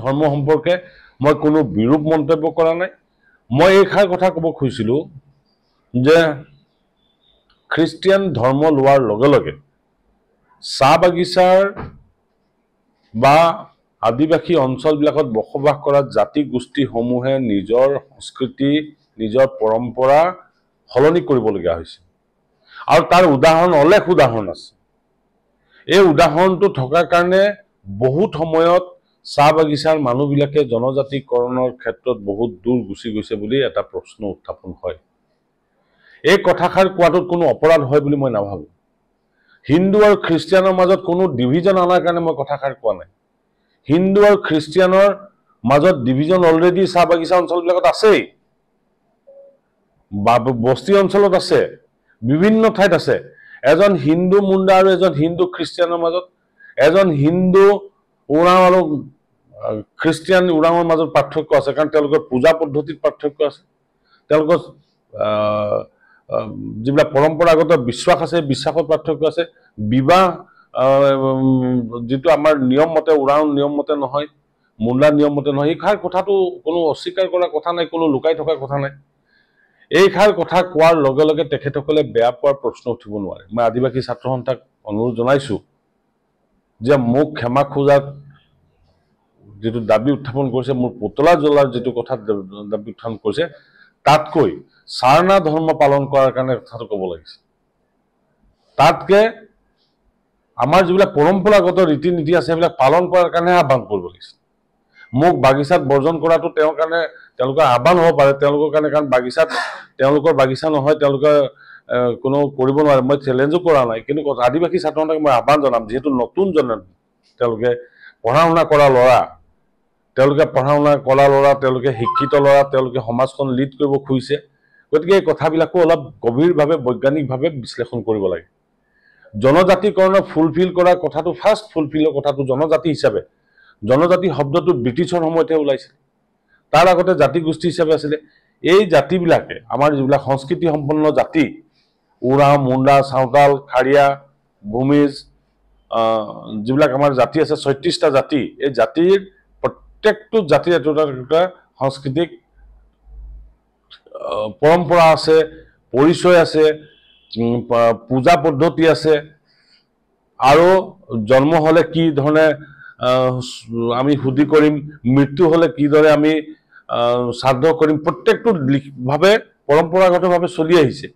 ধৰ্ম সম্পৰ্কে মই কোনো বিৰূপ মন্তব্য কৰা নাই। মই এইষাৰ কথা ক'ব খুজিছিলোঁ যে খ্ৰীষ্টিয়ান ধৰ্ম লোৱাৰ লগে লগে চাহ বাগিচাৰ বা আদিবাসী অঞ্চলবিলাকত বসবাস কৰা জাতি গোষ্ঠীসমূহে নিজৰ সংস্কৃতি নিজৰ পৰম্পৰা সলনি কৰিবলগীয়া হৈছে আৰু তাৰ উদাহৰণ অলেখ উদাহৰণ আছে। এই উদাহৰণটো থকাৰ কাৰণে বহুত সময়ত চাহ বাগিচাৰ মানুহবিলাকে জনজাতিকৰণৰ ক্ষেত্ৰত বহুত দূৰ গুচি গৈছে বুলি এটা প্ৰশ্ন উত্থাপন হয়। এই কথাষাৰ কোৱাটোত কোনো অপৰাধ হয় বুলি মই নাভাবোঁ। হিন্দু আৰু খ্ৰীষ্টিয়ানৰ মাজত কোনো ডিভিজন অনাৰ কাৰণে মই কথাষাৰ কোৱা নাই। হিন্দু আৰু খ্ৰীষ্টিয়ানৰ মাজত ডিভিজন অলৰেডি চাহ বাগিচা অঞ্চলবিলাকত আছেই, বা বস্তি অঞ্চলত আছে, বিভিন্ন ঠাইত আছে। এজন হিন্দু মুণ্ডা আৰু এজন হিন্দু খ্ৰীষ্টিয়ানৰ মাজত, এজন হিন্দু ওৰাওঁ আৰু খ্ৰীষ্টিয়ান ওৰাঙৰ মাজত পাৰ্থক্য আছে, কাৰণ তেওঁলোকৰ পূজা পদ্ধতিত পাৰ্থক্য আছে, তেওঁলোকৰ যিবিলাক পৰম্পৰাগত বিশ্বাস আছে বিশ্বাসত পাৰ্থক্য আছে। বিবাহ যিটো আমাৰ নিয়ম মতে ওৰাওঁ নিয়ম মতে নহয়, মুণ্ডাৰ নিয়ম মতে নহয়, এইষাৰ কথাটো কোনো অস্বীকাৰ কৰা কথা নাই, কোনো লুকাই থকা কথা নাই। এইষাৰ কথা কোৱাৰ লগে লগে তেখেতসকলে বেয়া পোৱাৰ প্ৰশ্ন উঠিব নোৱাৰে। মই আদিবাসী ছাত্ৰ সন্থাক অনুৰোধ জনাইছোঁ যে মোক ক্ষমা খোজাত যিটো দাবী উত্থাপন কৰিছে, মোৰ পুতলা জ্বলাৰ যিটো কথা দাবী উত্থাপন কৰিছে, তাতকৈ সাৰনা ধৰ্ম পালন কৰাৰ কাৰণে কথাটো ক'ব লাগিছে। তাতকে আমাৰ যিবিলাক পৰম্পৰাগত ৰীতি নীতি আছে সেইবিলাক পালন কৰাৰ কাৰণে আহ্বান কৰিব লাগিছিল। মোক বাগিচাত বৰ্জন কৰাটো তেওঁৰ কাৰণে তেওঁলোকৰ আহ্বান হ'ব পাৰে, তেওঁলোকৰ কাৰণে, কাৰণ বাগিচাত তেওঁলোকৰ বাগিচা নহয়, তেওঁলোকে কোনো কৰিব নোৱাৰে, মই চেলেঞ্জো কৰা নাই। কিন্তু আদিবাসী ছাত্ৰ সন্থাক মই আহ্বান জনাম, যিহেতু নতুন তেওঁলোকে পঢ়া শুনা কৰা ল'ৰা, তেওঁলোকে শিক্ষিত ল'ৰা, তেওঁলোকে সমাজখন লিড কৰিব খুজিছে, গতিকে এই কথাবিলাকো অলপ গভীৰভাৱে বৈজ্ঞানিকভাৱে বিশ্লেষণ কৰিব লাগে। জনজাতিকৰণক ফুলফিল কৰা কথাটো, ফাৰ্ষ্ট ফুলফিলৰ কথাটো জনজাতি হিচাপে, জনজাতি শব্দটো ব্ৰিটিছৰ সময়তহে ওলাইছিল, তাৰ আগতে জাতি গোষ্ঠী হিচাপে আছিলে। এই জাতিবিলাকে আমাৰ যিবিলাক সংস্কৃতি সম্পন্ন জাতি, ওৰাওঁ, মুণ্ডা, চাওতাল, খাৰিয়া, ভূমিজ, যিবিলাক আমাৰ জাতি আছে ৩৬টা জাতি, এই জাতিৰ প্ৰত্যেকটো জাতিৰ এটা সাংস্কৃতিক পৰম্পৰা আছে, পৰিচয় আছে, পূজা পদ্ধতি আছে, আৰু জন্ম হ'লে কি ধৰণে আমি শুদ্ধি কৰিম, মৃত্যু হ'লে কিদৰে আমি শ্ৰাদ্ধ কৰিম, প্ৰত্যেকটো ভাৱে পৰম্পৰাগতভাৱে চলি আহিছে।